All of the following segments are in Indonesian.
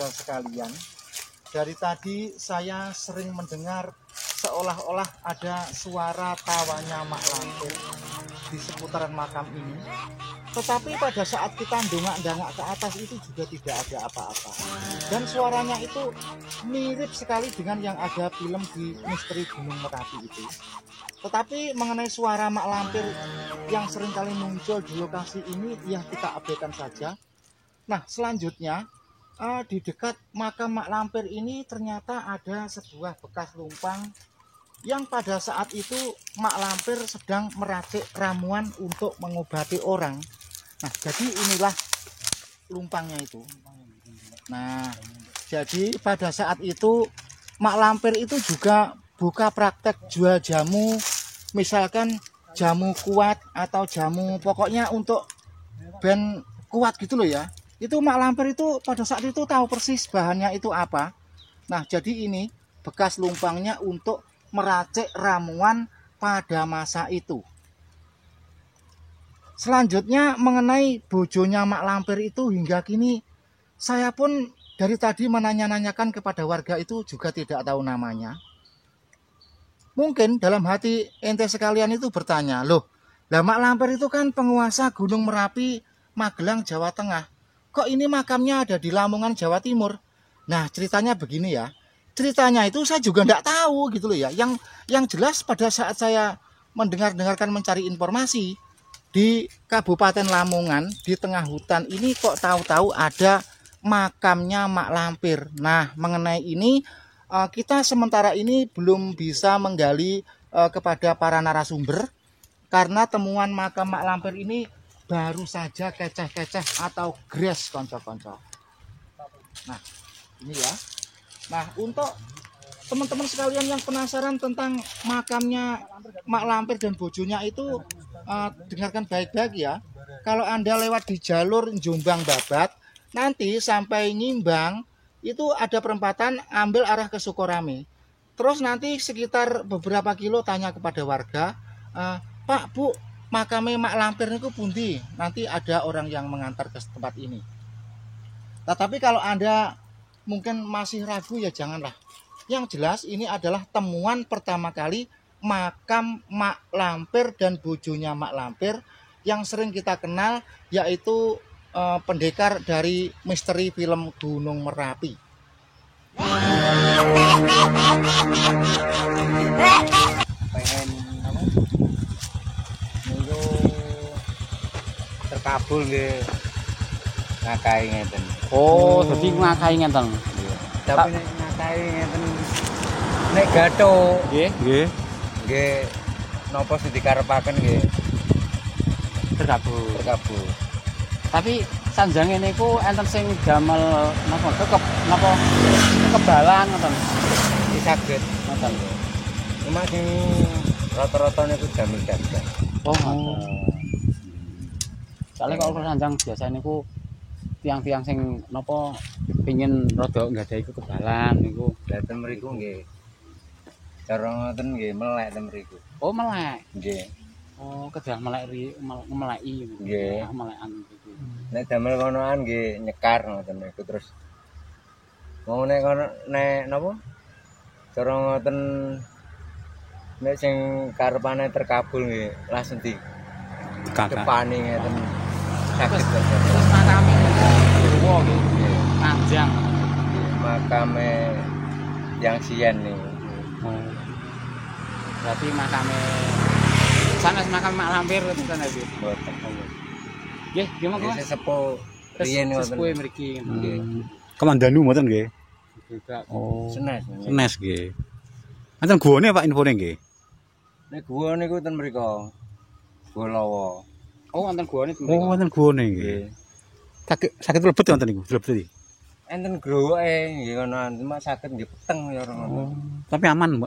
saudara sekalian, dari tadi saya sering mendengar seolah-olah ada suara tawanya Mak Lampir di seputaran makam ini. Tetapi pada saat kita dongak-dongak ke atas itu juga tidak ada apa-apa. Dan suaranya itu mirip sekali dengan yang ada film di Misteri Gunung Merapi itu. Tetapi mengenai suara Mak Lampir yang seringkali muncul di lokasi ini, ya kita abaikan saja. Nah, selanjutnya di dekat makam Mak Lampir ini ternyata ada sebuah bekas lumpang yang pada saat itu Mak Lampir sedang meracik ramuan untuk mengobati orang. Nah, jadi inilah lumpangnya itu. Nah, jadi pada saat itu Mak Lampir itu juga buka praktek jual jamu, misalkan jamu kuat atau jamu pokoknya untuk ben kuat gitu loh ya. Itu Mak Lampir itu pada saat itu tahu persis bahannya itu apa. Nah, jadi ini bekas lumpangnya untuk meracik ramuan pada masa itu. Selanjutnya mengenai bojonya Mak Lampir itu hingga kini saya pun dari tadi menanya-nanyakan kepada warga itu juga tidak tahu namanya. Mungkin dalam hati ente sekalian itu bertanya, loh, lah Mak Lampir itu kan penguasa Gunung Merapi, Magelang, Jawa Tengah. Kok ini makamnya ada di Lamongan, Jawa Timur? Nah, ceritanya begini ya. Ceritanya itu saya juga tidak tahu gitu loh ya. Yang jelas pada saat saya mendengarkan mencari informasi di Kabupaten Lamongan di tengah hutan ini kok tahu-tahu ada makamnya Mak Lampir. Nah, mengenai ini kita sementara ini belum bisa menggali kepada para narasumber karena temuan makam Mak Lampir ini baru saja keceh-keceh atau gres konco-konco. Nah, ini ya. Nah, untuk teman-teman sekalian yang penasaran tentang makamnya Mak Lampir dan bojonya itu dengarkan baik-baik ya. Kalau Anda lewat di jalur Jombang Babat, nanti sampai Nyimbang itu ada perempatan ambil arah ke Sukorame. Terus nanti sekitar beberapa kilo tanya kepada warga, Pak, Bu, makamnya Mak Lampir niku pundi? Nanti ada orang yang mengantar ke tempat ini. Tetapi kalau Anda mungkin masih ragu ya janganlah. Yang jelas ini adalah temuan pertama kali makam Mak Lampir dan bojonya Mak Lampir yang sering kita kenal yaitu pendekar dari misteri film Gunung Merapi. Pengen apa? Minggu terkabul nggih. Ngakai ngeten. Oh, jadi ngakai ngeten. Tapi nek ngakai ngeten nek gatho Nggih, nggih. nggih napa sing dikarepaken nggih Terkabul. terkabul. Tapi sanjange niku enten sing damel napa kekebalan ngoten. Iki saged Ngoten. cuma sing rata-rata niku damel-damel. Oh, ngoten. Soale kalau sanjang biasa niku tiang-tiang sing napa pengin rada nggadahi kekebalan niku. Lah ten mriku nggih cara ngoten nggih melek ten mriku. Oh, melek. Nggih. Oh, kedah meleki Nggih. melekan iku. Nek damel konoan nggih nyekar ngoten niku terus. Mau nek kono nek napa? Cara ngoten nek sing karepane terkabul nggih langsung di depani ngeten. Saged Terus makame Dewa nggih, panjang. makame yang sian niku. Oh. Berarti makame sanes makam Mak Lampir itu kan iki. Mboten. Nggih, gimana Mas? Wis sepuh riyen ngoten. Sepuh mriki. Nggih. Kamandanu mboten nggih. Juga. Oh. Senes. Senes nggih. Enten guwane Pak infone nggih. Nek guwa niku ten mriku. Guwa Lawa. Oh, wonten guwane ten Oh, mriki. wonten guwane nggih. Nggih. Sakit mlebet wonten niku, mlebet. Enten growoke nggih konoan cuma saged nggih peteng ya ora ngono. Tapi aman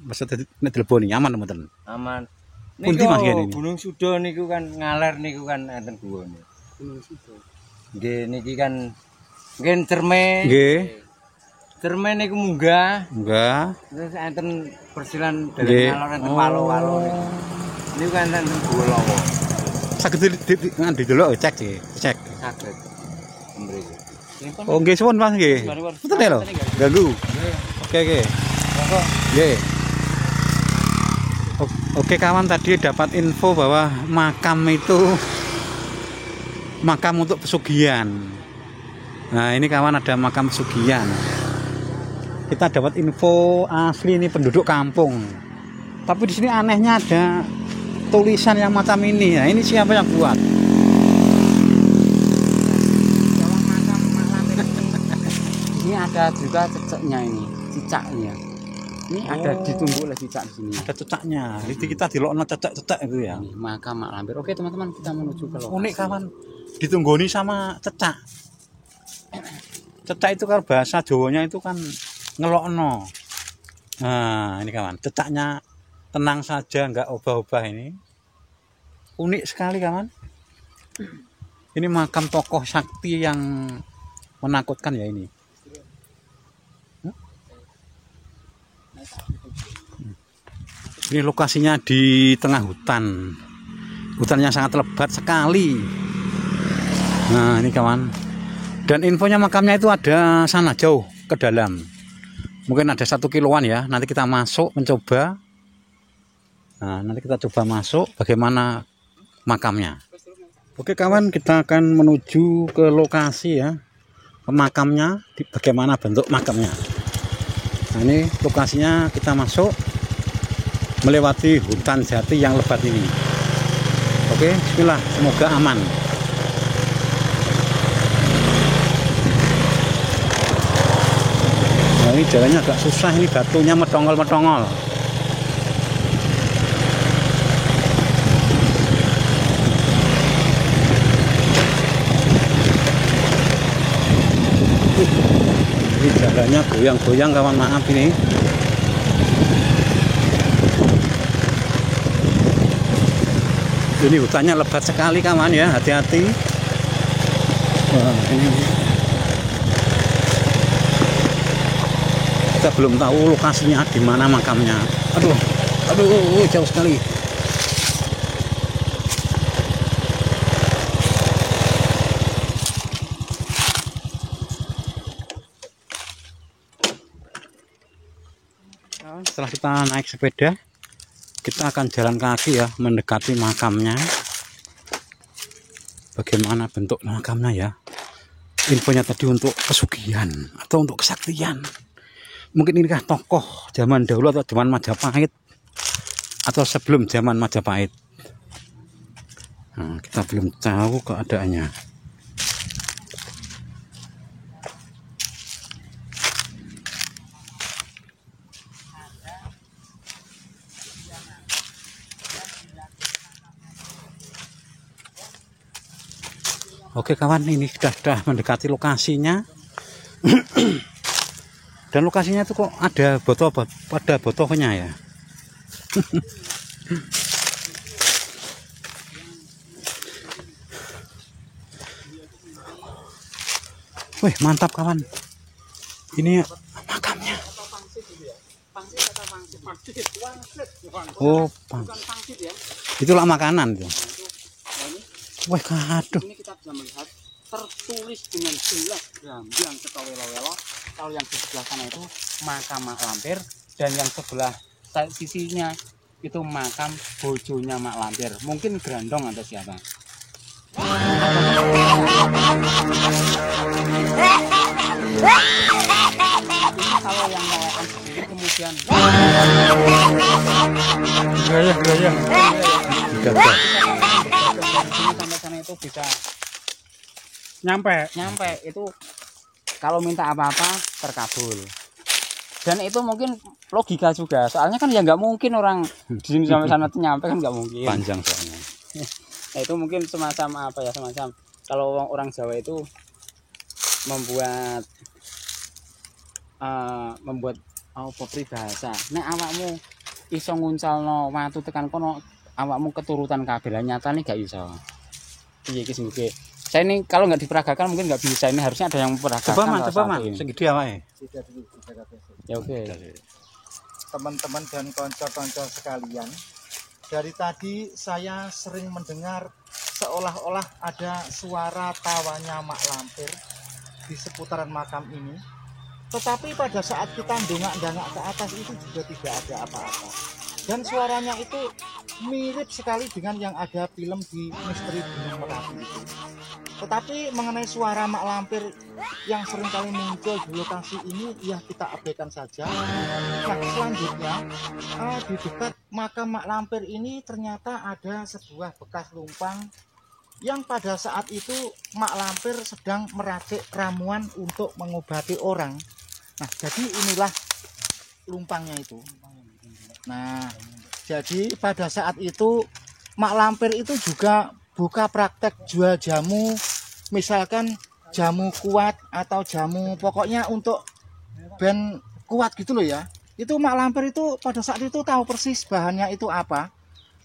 maksudnya nek dileboni aman mboten. Aman. Pundi Mas kene? Gunung Sudo niku kan ngaler niku kan enten guwane. Gunung Sudo. Nggih niki kan nggih cerme. Nggih. Cerme niku munggah. Enggak. Terus enten persilan Nggih. dari ngalor enten walo-walo niku. Niku kan enten Guwa Lawa. Saged didelok cek nggih, cek. Saged. Mriki. Oh, nggih suwun Mas nggih. Mboten lho. Ganggu. Oke. Nggih. Oke kawan, tadi dapat info bahwa makam itu makam untuk pesugihan. Nah, ini kawan ada makam pesugihan. Kita dapat info asli ini penduduk kampung. Tapi di sini anehnya ada tulisan yang macam ini. Nah, ini siapa yang buat? Ini ada juga cecaknya ini, cicaknya. Ini ada ditunggu oleh cicak di sini. Ada cecaknya. Jadi kita dilokno cecak-cecak itu ya. Ini makam Mak Lampir. Oke teman-teman, kita menuju ke lokasi. Unik kawan. Ditunggoni sama cecak. Cecak itu kalau bahasa Jawanya itu kan ngelokno. Nah, ini kawan, cecaknya tenang saja, nggak obah-obah ini. Unik sekali kawan. Ini makam tokoh sakti yang menakutkan ya ini. Ini lokasinya di tengah hutan. Hutan yang sangat lebat sekali. Nah, ini kawan. Dan infonya makamnya itu ada sana jauh ke dalam. Mungkin ada 1 kiloan ya. Nanti kita masuk mencoba. Nah, nanti kita coba masuk bagaimana makamnya. Oke kawan, kita akan menuju ke lokasi ya. Ke makamnya, bagaimana bentuk makamnya. Nah, ini lokasinya kita masuk melewati hutan jati yang lebat ini. Oke, bismillah, semoga aman. Nah, ini jalannya agak susah, ini batunya metongol-metongol. Ini jalannya goyang-goyang kawan, maaf ini. Ini hutannya lebat sekali kawan ya, hati-hati. Wah, ini kita belum tahu lokasinya di mana makamnya. Aduh, jauh sekali. Setelah kita naik sepeda, kita akan jalan kaki ya mendekati makamnya. Bagaimana bentuk makamnya ya? Infonya tadi untuk pesugihan atau untuk kesaktian. Mungkin inikah tokoh zaman dahulu atau zaman Majapahit atau sebelum zaman Majapahit. Nah, kita belum tahu keadaannya. Oke kawan, ini sudah mendekati lokasinya. Dan lokasinya itu kok ada botolnya ya. Wih, mantap kawan. Ini makamnya. Oh, pangsit. Itulah makanan itu. Wah, aduh. Ini kita bisa melihat tertulis dengan jelas gamblang ketawelo-welo. Kalau yang di sebelah sana itu makam Mak Lampir, dan yang sebelah sisinya itu makam bojonya Mak Lampir. Mungkin Grandong atau siapa? Ini kalau yang melakukan sendiri kemudian sampai sana itu bisa nyampe itu kalau minta apa-apa terkabul. Dan itu mungkin logika juga, soalnya kan ya nggak mungkin orang di sini sampai sana tuh nyampe, kan nggak mungkin, Panjang soalnya. Nah, itu mungkin semacam apa ya, semacam kalau orang Jawa itu membuat peribahasa. Nek awakmu iso nguncalno watu tekan kono, awakmu keturutan kabeh. Nyatane gak iso. Piye iki sing saya ini kalau nggak diperagakan mungkin nggak bisa. Ini harusnya ada yang memperagakan. Coba man, segede awake. Ya oke. Teman-teman dan konco-konco sekalian, dari tadi saya sering mendengar seolah-olah ada suara tawanya Mak Lampir di seputaran makam ini. Tetapi pada saat kita dongak-dongak ke atas itu juga tidak ada apa-apa. Dan suaranya itu mirip sekali dengan yang ada film di Misteri Gunung Merapi itu. Tetapi mengenai suara mak lampir yang seringkali muncul di lokasi ini, ya kita abaikan saja. Nah, selanjutnya di dekat makam mak lampir ini ternyata ada sebuah bekas lumpang yang pada saat itu mak lampir sedang meracik ramuan untuk mengobati orang. Nah, jadi inilah lumpangnya itu. Nah, jadi pada saat itu mak lampir itu juga buka praktek jual jamu, misalkan jamu kuat atau jamu pokoknya untuk ben kuat gitu loh ya. Itu mak lampir itu pada saat itu tahu persis bahannya itu apa.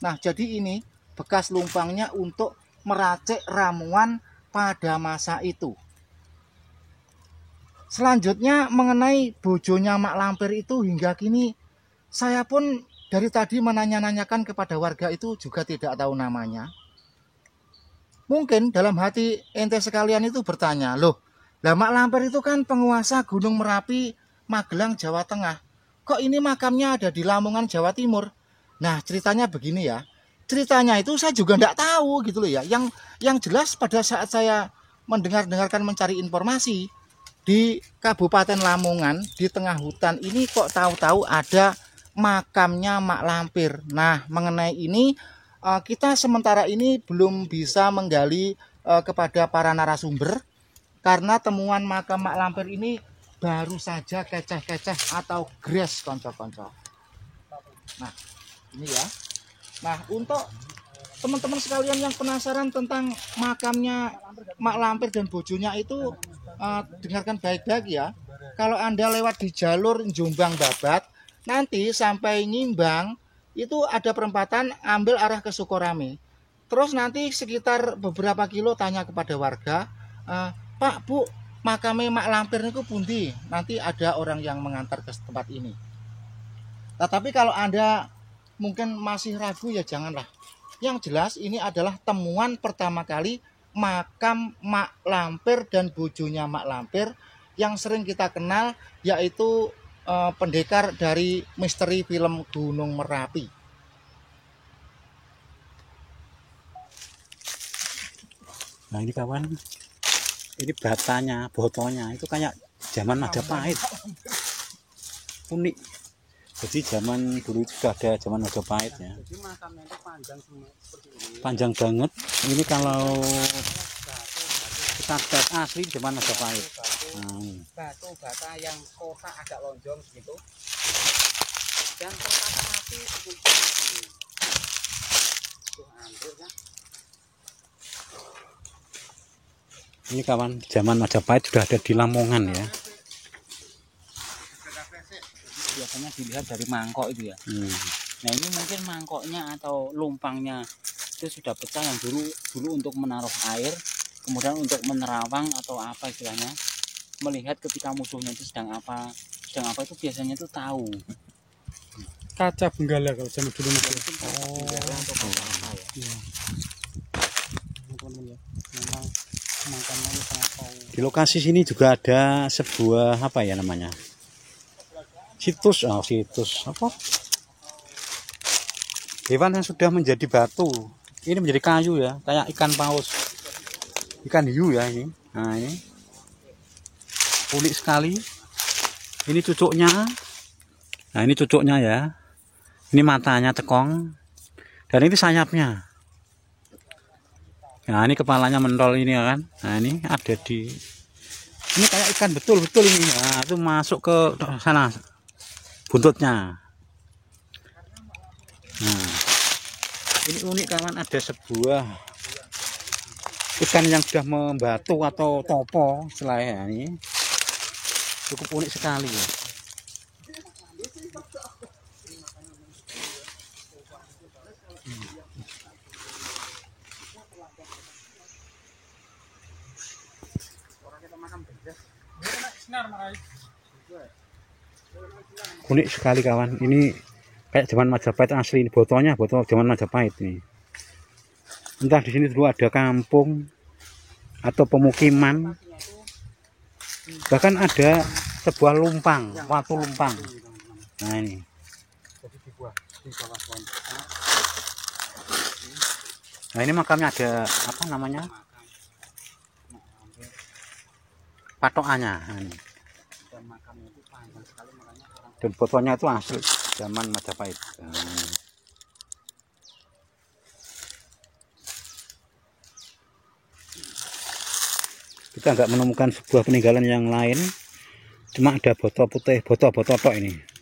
Nah, jadi ini bekas lumpangnya untuk meracik ramuan pada masa itu. Selanjutnya mengenai bojonya mak lampir itu hingga kini saya pun dari tadi menanya-nanyakan kepada warga itu juga tidak tahu namanya. Mungkin dalam hati ente sekalian itu bertanya, loh, lah mak lampir itu kan penguasa Gunung Merapi, Magelang, Jawa Tengah. Kok ini makamnya ada di Lamongan, Jawa Timur? Nah, ceritanya begini ya. Ceritanya itu saya juga tidak tahu gitu loh ya. Yang jelas pada saat saya mendengarkan mencari informasi di Kabupaten Lamongan di tengah hutan ini kok tahu-tahu ada makamnya mak lampir. Nah, mengenai ini kita sementara ini belum bisa menggali kepada para narasumber karena temuan makam mak lampir ini baru saja keceh-keceh atau gres konco-konco. Nah, ini ya. Nah, untuk teman-teman sekalian yang penasaran tentang makamnya mak lampir dan bojonya itu dengarkan baik-baik ya. Kalau Anda lewat di jalur Jombang Babat, nanti sampai Nyimbang itu ada perempatan ambil arah ke Sukorame. Terus nanti sekitar beberapa kilo tanya kepada warga, Pak, Bu, makamnya mak lampir niku pundi? Nanti ada orang yang mengantar ke tempat ini. Nah, tapi kalau Anda mungkin masih ragu ya janganlah. Yang jelas ini adalah temuan pertama kali makam mak lampir dan bojonya mak lampir yang sering kita kenal, yaitu pendekar dari misteri film Gunung Merapi. Nah ini kawan, ini batanya, botonya itu kayak zaman Majapahit, unik. Jadi zaman dulu itu sudah ada zaman Majapahit ya. Jadi makamnya itu panjang semua seperti ini. Panjang banget. Ini kalau kita lihat asli zaman Majapahit. Batu bata yang kotak agak lonjong gitu. Dan pertama api seperti ini. Tuh ambil kan. Ini kawan, zaman Majapahit sudah ada di Lamongan ya. Biasanya dilihat dari mangkok itu ya. Nah ini mungkin mangkoknya atau lumpangnya itu sudah pecah yang dulu untuk menaruh air, kemudian untuk menerawang atau apa istilahnya, melihat ketika musuhnya itu sedang apa itu biasanya itu tahu. Kaca benggala kalau zaman dulu mas. Benggala atau apa ya. Iya. Teman-teman ya. Memang makamnya itu sangat tahu. Di lokasi sini juga ada sebuah apa ya namanya? Situs apa? Hewan yang sudah menjadi batu. Ini menjadi kayu ya, kayak ikan paus. Ikan hiu ya ini. Nah, ini. Unik sekali. Ini cucuknya. Nah, ini cucuknya ya. Ini matanya tekong. Dan ini sayapnya. Nah, ini kepalanya mentol ini kan. Nah, ini ada di ini kayak ikan betul-betul ini. Nah, itu masuk ke sana buntutnya. Nah, ini unik kawan, ada sebuah ikan yang sudah membatu atau topo istilahnya ini. Cukup unik sekali ya. Unik sekali kawan, ini kayak zaman Majapahit asli, ini botolnya botol zaman Majapahit ini. Entah di sini dulu ada kampung atau pemukiman Bahkan ada sebuah lumpang, watu lumpang. Nah ini. Jadi di bawah pohon. Nah ini makamnya ada apa namanya? Patokannya. Nah, ini. Dan makamnya itu panjang sekali, makanya orang Dan fotonya itu asli zaman Majapahit. Nah. Kita nggak menemukan sebuah peninggalan yang lain, cuma ada botol putih, botol tok ini.